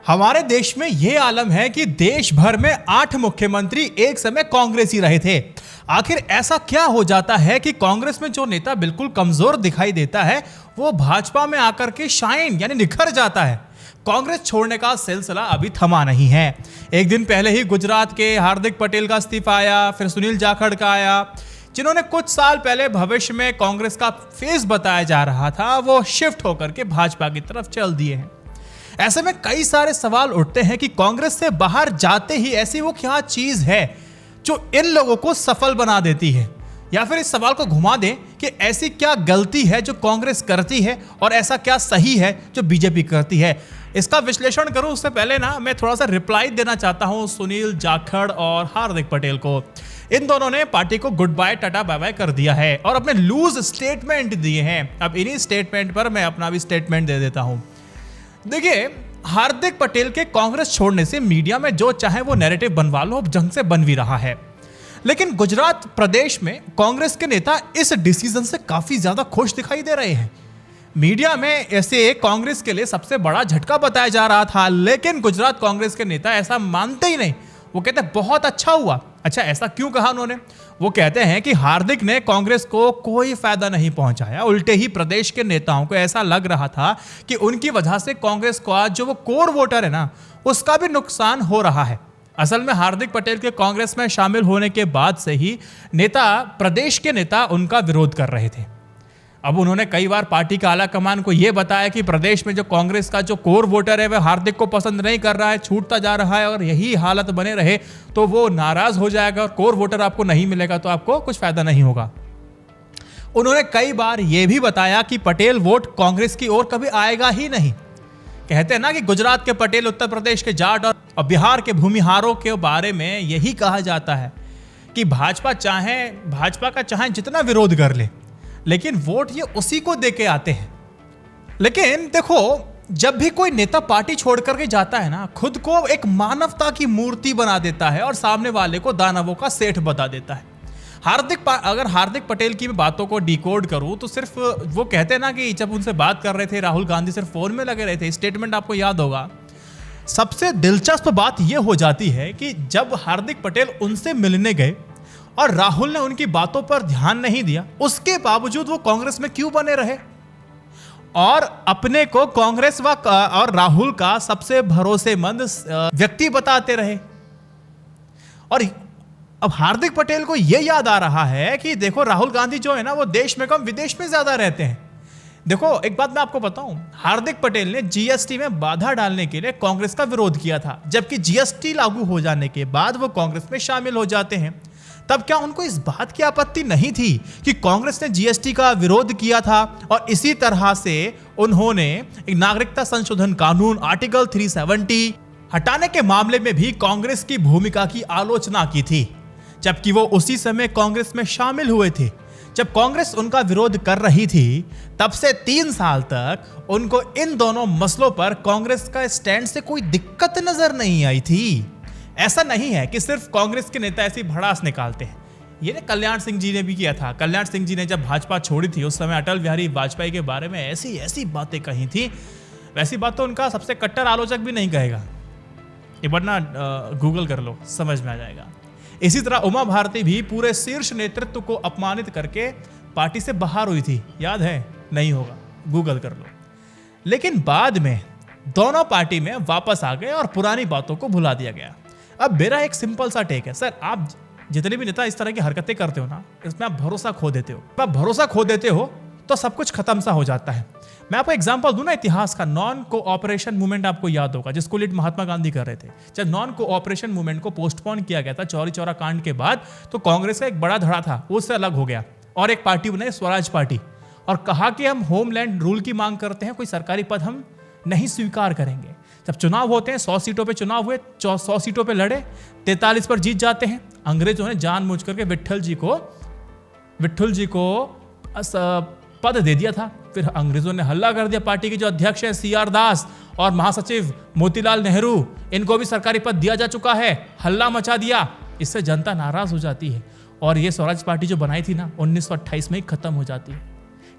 हमारे देश में यह आलम है कि देश भर में 8 मुख्यमंत्री एक समय कांग्रेसी रहे थे। आखिर ऐसा क्या हो जाता है कि कांग्रेस में जो नेता बिल्कुल कमजोर दिखाई देता है वो भाजपा में आकर के शाइन यानी निखर जाता है। कांग्रेस छोड़ने का सिलसिला अभी थमा नहीं है। एक दिन पहले ही गुजरात के हार्दिक पटेल का इस्तीफा आया, फिर सुनील जाखड़ का आया, जिन्होंने कुछ साल पहले भविष्य में कांग्रेस का फेस बताया जा रहा था, वो शिफ्ट होकर के भाजपा की तरफ चल दिए हैं। ऐसे में कई सारे सवाल उठते हैं कि कांग्रेस से बाहर जाते ही ऐसी वो क्या चीज है जो इन लोगों को सफल बना देती है, या फिर इस सवाल को घुमा दें कि ऐसी क्या गलती है जो कांग्रेस करती है और ऐसा क्या सही है जो बीजेपी करती है। इसका विश्लेषण करूं उससे पहले ना मैं थोड़ा सा रिप्लाई देना चाहता हूं सुनील जाखड़ और हार्दिक पटेल को। इन दोनों ने पार्टी को goodbye tata bye bye कर दिया है और अपने लूज स्टेटमेंट दिए हैं। अब इन्हीं स्टेटमेंट पर मैं अपना भी स्टेटमेंट दे देता हूं। देखिए, हार्दिक पटेल के कांग्रेस छोड़ने से मीडिया में जो चाहे वो नैरेटिव बनवा लो, ढंग से बन भी रहा है, लेकिन गुजरात प्रदेश में कांग्रेस के नेता इस डिसीजन से काफी ज्यादा खुश दिखाई दे रहे हैं। मीडिया में ऐसे कांग्रेस के लिए सबसे बड़ा झटका बताया जा रहा था, लेकिन गुजरात कांग्रेस के नेता ऐसा मानते ही नहीं। वो कहते हैं बहुत अच्छा हुआ। अच्छा, ऐसा क्यों कहा उन्होंने? वो कहते हैं कि हार्दिक ने कांग्रेस को कोई फायदा नहीं पहुंचाया, उल्टे ही प्रदेश के नेताओं को ऐसा लग रहा था कि उनकी वजह से कांग्रेस को आज जो वो कोर वोटर है ना, उसका भी नुकसान हो रहा है। असल में हार्दिक पटेल के कांग्रेस में शामिल होने के बाद से ही प्रदेश के नेता उनका विरोध कर रहे थे। अब उन्होंने कई बार पार्टी का आला कमान को यह बताया कि प्रदेश में जो कांग्रेस का जो कोर वोटर है वह हार्दिक को पसंद नहीं कर रहा है, छूटता जा रहा है, और यही हालत बने रहे तो वो नाराज हो जाएगा और कोर वोटर आपको नहीं मिलेगा तो आपको कुछ फायदा नहीं होगा। उन्होंने कई बार यह भी बताया कि पटेल वोट कांग्रेस की ओर कभी आएगा ही नहीं। कहते हैं ना कि गुजरात के पटेल, उत्तर प्रदेश के जाट और बिहार के भूमिहारों के बारे में यही कहा जाता है कि भाजपा का चाहे जितना विरोध कर ले, लेकिन वोट ये उसी को देके आते हैं। लेकिन देखो, जब भी कोई नेता पार्टी छोड़ करके जाता है ना, खुद को एक मानवता की मूर्ति बना देता है और सामने वाले को दानवों का सेठ बता देता है। अगर हार्दिक पटेल की बातों को डिकोड करूं तो सिर्फ वो कहते हैं ना कि जब उनसे बात कर रहे थे राहुल गांधी सिर्फ फोन में लगे रहे थे, स्टेटमेंट आपको याद होगा। सबसे दिलचस्प बात यह हो जाती है कि जब हार्दिक पटेल उनसे मिलने गए और राहुल ने उनकी बातों पर ध्यान नहीं दिया, उसके बावजूद वो कांग्रेस में क्यों बने रहे और अपने को कांग्रेस और राहुल का सबसे भरोसेमंद व्यक्ति बताते रहे। और अब हार्दिक पटेल को यह याद आ रहा है कि देखो, राहुल गांधी जो है ना वो देश में कम विदेश में ज्यादा रहते हैं। देखो, एक बात मैं आपको बताऊं, हार्दिक पटेल ने जीएसटी में बाधा डालने के लिए कांग्रेस का विरोध किया था, जबकि जीएसटी लागू हो जाने के बाद वो कांग्रेस में शामिल हो जाते हैं। तब क्या उनको इस बात की आपत्ति नहीं थी कि कांग्रेस ने जीएसटी का विरोध किया था और इसी तरह से उन्होंने एक नागरिकता संशोधन कानून आर्टिकल 370 हटाने के मामले में भी कांग्रेस की भूमिका की आलोचना की थी, जबकि वो उसी समय कांग्रेस में शामिल हुए थे। जब कांग्रेस उनका विरोध कर रही थी तब से 3 साल तक उनको इन दोनों मसलों पर कांग्रेस का स्टैंड से कोई दिक्कत नजर नहीं आई थी। ऐसा नहीं है कि सिर्फ कांग्रेस के नेता ऐसी भड़ास निकालते हैं। ये कल्याण सिंह जी ने भी किया था। कल्याण सिंह जी ने जब भाजपा छोड़ी थी उस समय अटल बिहारी वाजपेयी के बारे में ऐसी बातें कही थी, वैसी बात तो उनका सबसे कट्टर आलोचक भी नहीं कहेगा। एक बार ना गूगल कर लो, समझ में आ जाएगा। इसी तरह उमा भारती भी पूरे शीर्ष नेतृत्व को अपमानित करके पार्टी से बाहर हुई थी, याद है? नहीं होगा, गूगल कर लो। लेकिन बाद में दोनों पार्टी में वापस आ गए और पुरानी बातों को भुला दिया गया। अब मेरा एक सिंपल सा टेक है, सर, आप जितने भी नेता इस तरह की हरकतें करते हो ना, इसमें आप भरोसा खो देते हो। आप भरोसा खो देते हो तो सब कुछ खत्म सा हो जाता है। मैं आपको एग्जांपल दूं ना इतिहास का। नॉन कोऑपरेशन मूवमेंट आपको याद होगा, जिसको लीड महात्मा गांधी कर रहे थे। जब नॉन कोऑपरेशन मूवमेंट को पोस्टपोन किया गया था चौरी चौरा कांड के बाद, तो कांग्रेस का एक बड़ा धड़ा था, उससे अलग हो गया और एक पार्टी बनाई, स्वराज पार्टी, और कहा कि हम होमलैंड रूल की मांग करते हैं, कोई सरकारी पद हम नहीं स्वीकार करेंगे। जब चुनाव होते हैं, 100 सीटों पे चुनाव हुए, 100 सीटों पे लड़े, 43 पर जीत जाते हैं। अंग्रेजों ने जानबूझ करके विट्ठल जी को पद दे दिया था। फिर अंग्रेजों ने हल्ला कर दिया, पार्टी के जो अध्यक्ष हैं सीआर दास और महासचिव मोतीलाल नेहरू, इनको भी सरकारी पद दिया जा चुका है। हल्ला मचा दिया, इससे जनता नाराज हो जाती है और ये स्वराज पार्टी जो बनाई थी ना 1928 में ही खत्म हो जाती है।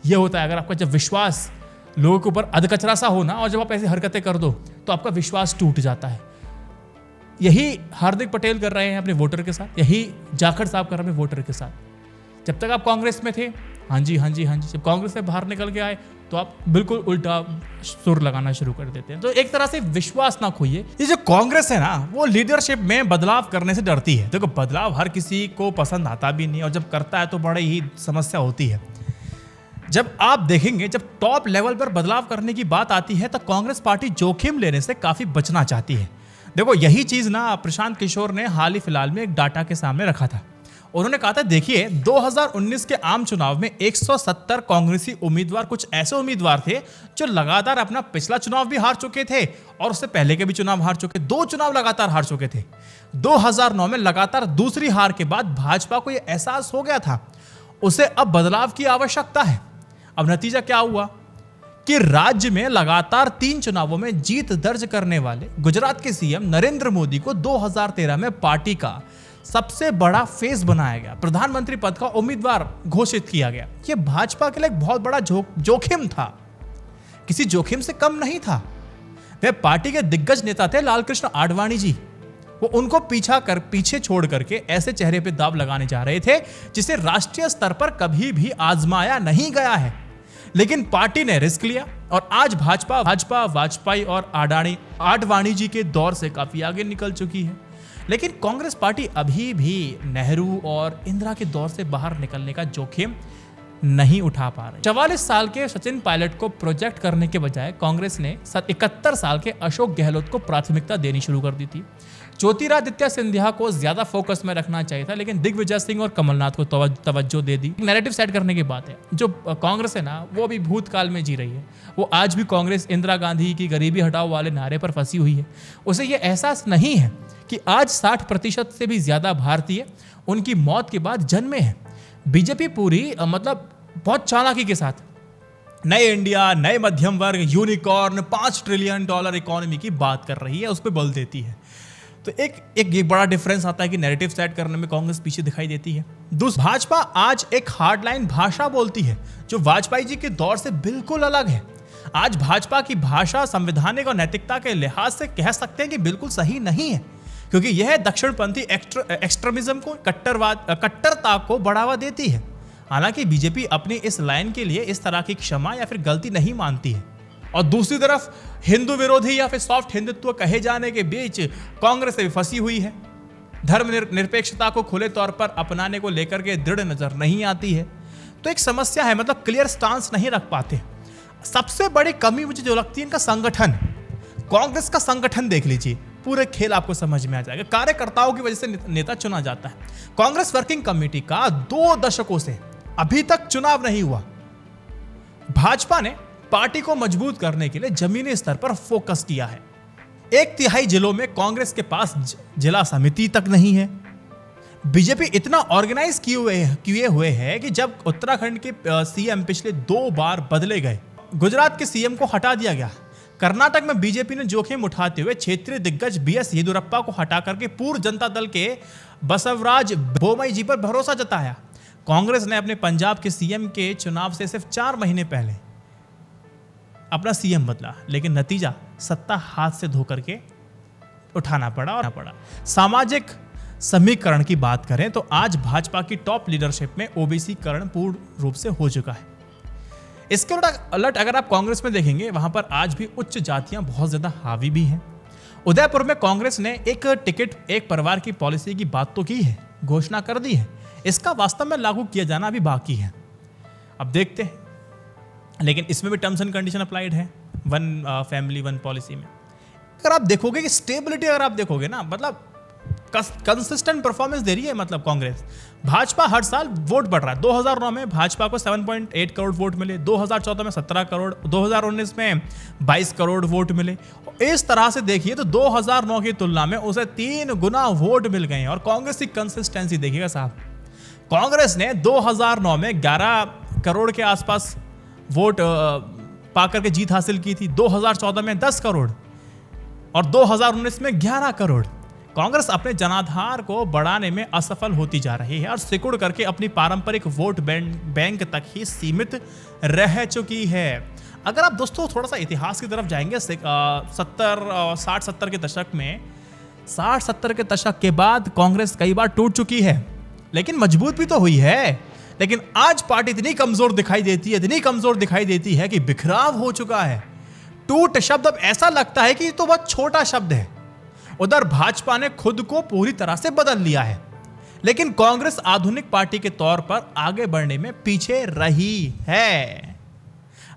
ये होता है, अगर आपका जब विश्वास लोगों के ऊपर अधकचरा सा होना, और जब आप ऐसी हरकतें कर दो तो आपका विश्वास टूट जाता है। यही हार्दिक पटेल कर रहे हैं अपने वोटर के साथ, यही जाखड़ साहब कर रहे हैं अपने वोटर के साथ। जब तक आप कांग्रेस में थे, हाँ जी हाँ जी हाँ जी, जब कांग्रेस से बाहर निकल के आए तो आप बिल्कुल उल्टा सुर लगाना शुरू कर देते हैं। तो एक तरह से विश्वास ना खोइए। ये जो कांग्रेस है ना, वो लीडरशिप में बदलाव करने से डरती है। देखो, बदलाव हर किसी को पसंद आता भी नहीं, और जब करता है तो बड़ी ही समस्या होती है। जब आप देखेंगे, जब टॉप लेवल पर बदलाव करने की बात आती है तो कांग्रेस पार्टी जोखिम लेने से काफी बचना चाहती है। देखो, यही चीज ना प्रशांत किशोर ने हाल ही फिलहाल में एक डाटा के सामने रखा था। उन्होंने कहा था, देखिए 2019 के आम चुनाव में 170 कांग्रेसी उम्मीदवार, कुछ ऐसे उम्मीदवार थे जो लगातार अपना पिछला चुनाव भी हार चुके थे और उससे पहले के भी चुनाव हार चुके, 2 चुनाव लगातार हार चुके थे। 2009 में लगातार दूसरी हार के बाद भाजपा को यह एहसास हो गया था उसे अब बदलाव की आवश्यकता है। अब नतीजा क्या हुआ कि राज्य में लगातार 3 चुनावों में जीत दर्ज करने वाले गुजरात के सीएम नरेंद्र मोदी को 2013 में पार्टी का सबसे बड़ा फेस बनाया गया, प्रधानमंत्री पद का उम्मीदवार घोषित किया गया। यह भाजपा के लिए एक बहुत बड़ा जोखिम था, किसी जोखिम से कम नहीं था। वे पार्टी के दिग्गज नेता थे लालकृष्ण आडवाणी जी। वो उनको पीछे छोड़ करके ऐसे चेहरे पे दाव लगाने जा रहे थे जिसे राष्ट्रीय स्तर पर कभी भी आजमाया नहीं गया है। लेकिन पार्टी ने रिस्क लिया और आज भाजपा वाजपेयी और आडवाणी जी के दौर से काफी आगे निकल चुकी है। लेकिन कांग्रेस पार्टी अभी भी नेहरू और इंदिरा के दौर से बाहर निकलने का जोखिम नहीं उठा पा रही। 44 साल के सचिन पायलट को प्रोजेक्ट करने के बजाय कांग्रेस ने 71 साल के अशोक गहलोत को प्राथमिकता देनी शुरू कर दी थी। ज्योतिरादित्य सिंधिया को ज्यादा फोकस में रखना चाहिए था, लेकिन दिग्विजय सिंह और कमलनाथ को तवज्जो दे दी। नैरेटिव सेट करने की बात है। जो कांग्रेस है ना, वो अभी भूतकाल में जी रही है। वो आज भी कांग्रेस इंदिरा गांधी की गरीबी हटाओ वाले नारे पर फंसी हुई है। उसे ये एहसास नहीं है कि आज 60% से भी ज्यादा भारतीय उनकी मौत के बाद जन्मे हैं। बीजेपी पूरी बहुत चालाकी के साथ नए इंडिया, नए मध्यम वर्ग, यूनिकॉर्न, $5 ट्रिलियन इकोनॉमी की बात कर रही है, उस पर बल देती है। तो एक बड़ा डिफरेंस आता है कि नैरेटिव सेट करने में कांग्रेस पीछे दिखाई देती है। भाजपा आज एक हार्डलाइन भाषा बोलती है जो वाजपेयी जी के दौर से बिल्कुल अलग है। आज भाजपा की भाषा संवैधानिक और नैतिकता के लिहाज से कह सकते हैं कि बिल्कुल सही नहीं है, क्योंकि यह दक्षिणपंथी एक्सट्रीमिज्म को, कट्टरता को बढ़ावा देती है। हालांकि बीजेपी अपनी इस लाइन के लिए इस तरह की क्षमा या फिर गलती नहीं मानती है। और दूसरी तरफ हिंदू विरोधी या फिर सॉफ्ट हिंदुत्व कहे जाने के बीच कांग्रेस भी फंसी हुई है। धर्म निरपेक्षता को खुले तौर पर अपनाने को लेकर के दृढ़ नजर नहीं आती है। तो एक समस्या है, क्लियर स्टांस नहीं रख पाते। सबसे बड़ी कमी मुझे जो लगती है इनका संगठन। कांग्रेस का संगठन देख लीजिए, पूरे खेल आपको समझ में आ जाएगा। कार्यकर्ताओं की वजह से नेता चुना जाता है। कांग्रेस वर्किंग कमेटी का 2 दशकों से अभी तक चुनाव नहीं हुआ। भाजपा ने पार्टी को मजबूत करने के लिए जमीनी स्तर पर फोकस किया है। 1/3 जिलों में कांग्रेस के पास जिला समिति तक नहीं है। बीजेपी इतना ऑर्गेनाइज किए हुए है कि जब उत्तराखंड के सीएम पिछले 2 बार बदले गए, गुजरात के सीएम को हटा दिया गया। कर्नाटक में बीजेपी ने जोखिम उठाते हुए क्षेत्रीय दिग्गज BS येदियुरप्पा को हटा करके पूर्व जनता दल के बसवराज बोमई जी पर भरोसा जताया। कांग्रेस ने अपने पंजाब के सीएम के चुनाव से सिर्फ 4 महीने पहले अपना सीएम बदला, लेकिन नतीजा सत्ता हाथ से धो करके उठाना पड़ा। सामाजिक समीकरण की बात करें तो आज भाजपा की टॉप लीडरशिप में ओबीसी करण पूर्ण रूप से हो चुका है। इसके उलट अगर आप कांग्रेस में देखेंगे, वहां पर आज भी उच्च जातियां बहुत ज्यादा हावी भी हैं। उदयपुर में कांग्रेस ने एक टिकट एक परिवार की पॉलिसी की बात तो की है, घोषणा कर दी है। इसका वास्तव में लागू किया जाना अभी बाकी है। अब देखते हैं, लेकिन इसमें भी टर्म्स एंड कंडीशन अप्लाइड है 1 फैमिली 1 पॉलिसी में। अगर आप देखोगे कि स्टेबिलिटी, अगर आप देखोगे ना, कंसिस्टेंट परफॉर्मेंस दे रही है कांग्रेस। भाजपा हर साल वोट बढ़ रहा है। 2009 में भाजपा को 7.8 करोड़ वोट मिले, 2014 में 17 करोड़, 2019 में 22 करोड़ वोट मिले। इस तरह से देखिए तो 2009 की तुलना में उसे 3 गुना वोट मिल गए। और कांग्रेस की कंसिस्टेंसी देखिएगा साहब, कांग्रेस ने 2009 में 11 करोड़ के आसपास वोट पाकर के जीत हासिल की थी, 2014 में 10 करोड़ और 2019 में 11 करोड़। कांग्रेस अपने जनाधार को बढ़ाने में असफल होती जा रही है और सिकुड़ करके अपनी पारंपरिक वोट बैंक तक ही सीमित रह चुकी है। अगर आप दोस्तों थोड़ा सा इतिहास की तरफ जाएंगे 60-70 के दशक में, 60-70 के दशक के बाद कांग्रेस कई बार टूट चुकी है, लेकिन मजबूत भी तो हुई है। लेकिन आज पार्टी इतनी कमजोर दिखाई देती है कि बिखराव हो चुका है। टूट शब्द अब ऐसा लगता है कि ये तो बहुत छोटा शब्द है। उधर भाजपा ने खुद को पूरी तरह से बदल लिया है, लेकिन कांग्रेस आधुनिक पार्टी के तौर पर आगे बढ़ने में पीछे रही है।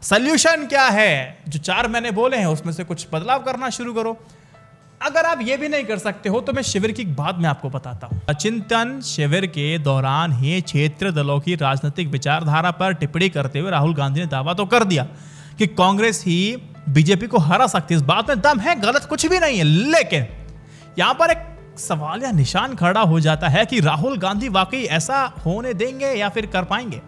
सॉल्यूशन क्या है? जो 4 मैंने बोले हैं उसमें से कुछ बदलाव करना शुरू करो। अगर आप ये भी नहीं कर सकते हो तो मैं शिविर की बात में आपको बताता हूं। चिंतन शिविर के दौरान ही क्षेत्रीय दलों की राजनीतिक विचारधारा पर टिप्पणी करते हुए राहुल गांधी ने दावा तो कर दिया कि कांग्रेस ही बीजेपी को हरा सकती है। इस बात में दम है, गलत कुछ भी नहीं है। लेकिन यहां पर एक सवाल या निशान खड़ा हो जाता है कि राहुल गांधी वाकई ऐसा होने देंगे या फिर कर पाएंगे?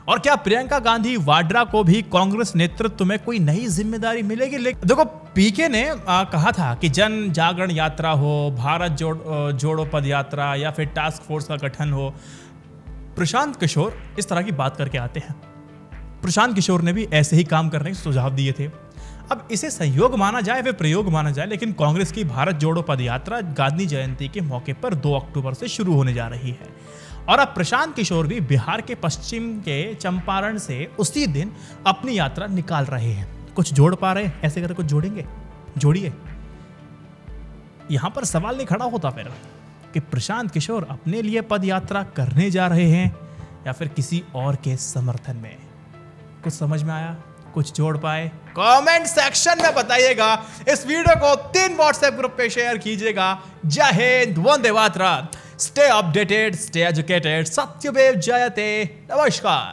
और क्या प्रियंका गांधी वाड्रा को भी कांग्रेस नेतृत्व में कोई नई जिम्मेदारी मिलेगी? देखो, पीके ने कहा था कि जन जागरण यात्रा हो, भारत जोड़ो पद यात्रा या फिर टास्क फोर्स का गठन हो। प्रशांत किशोर इस तरह की बात करके आते हैं। प्रशांत किशोर ने भी ऐसे ही काम करने के सुझाव दिए थे। अब इसे संयोग माना जाए फिर प्रयोग माना जाए, लेकिन कांग्रेस की भारत जोड़ो पद यात्रा गांधी जयंती के मौके पर 2 अक्टूबर से शुरू होने जा रही है। और अब प्रशांत किशोर भी बिहार के पश्चिम के चंपारण से उसी दिन अपनी यात्रा निकाल रहे हैं। कुछ जोड़ पा रहे हैं? ऐसे करके कुछ जोड़ेंगे? जोड़िए। यहां पर सवाल नहीं खड़ा होता फिर कि प्रशांत किशोर अपने लिए पद यात्रा करने जा रहे हैं या फिर किसी और के समर्थन में। कुछ समझ में आया? कुछ जोड़ पाए? कमेंट सेक्शन में बताइएगा। इस वीडियो को 3 व्हाट्सएप ग्रुप पे शेयर कीजिएगा। जय Hind, Vande Mataram. Stay updated, stay educated, सत्यमेव जयते। नमस्कार।